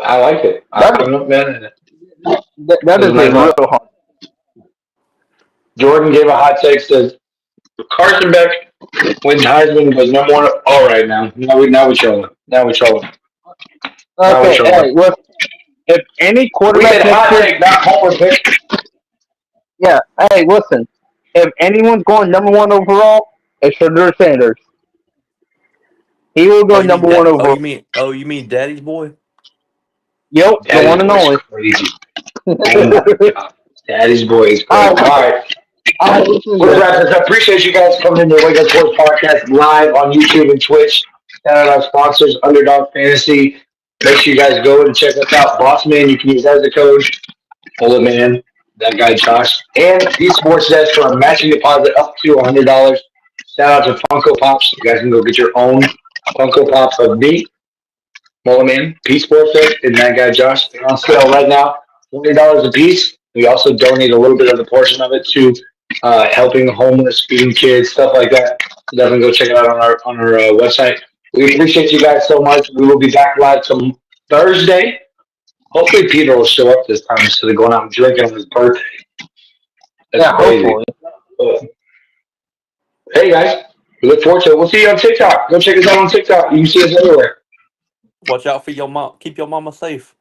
S2: I like it. I'm not mad at it.
S3: that is a real hard.
S2: Jordan gave a hot take. Says Carson Beck wins Heisman was number one. All right, now we're trolling. Now we're trolling.
S3: Okay, hey, look, if any
S2: We
S3: quarterback
S2: said hot
S3: next year,
S2: take, not homer pick.
S3: yeah, hey, listen, if anyone's going number one overall, it's Shedeur Sanders. He will go number one overall.
S5: You mean Daddy's boy?
S3: Yep, the one and only.
S2: Crazy. Oh my god, Daddy's boy is crazy. All right. Let's wrap this up. Appreciate you guys coming into the Wake Up Sports Podcast live on YouTube and Twitch. Shout out our sponsors, Underdog Fantasy. Make sure you guys go and check us out. Bossman, you can use that as a code. Bullet Man, that guy Josh. And these sports bets for a matching deposit up to $100. Shout out to Funko Pops. You guys can go get your own Funko Pops of me, Bullet Man, P Sports Bet, and that guy Josh. They're on sale right now, $40 a piece. We also donate a little bit of the portion of it to helping homeless, feeding kids, stuff like that. So definitely go check it out on our website. We appreciate you guys so much. We will be back live some Thursday. Hopefully Peter will show up this time instead of going out and drinking on his birthday. That's crazy.
S3: Hopefully.
S2: Hey guys, we look forward to it. We'll see you on TikTok. Go check us out on TikTok. You can see us everywhere.
S5: Watch out for your mom. Keep your mama safe.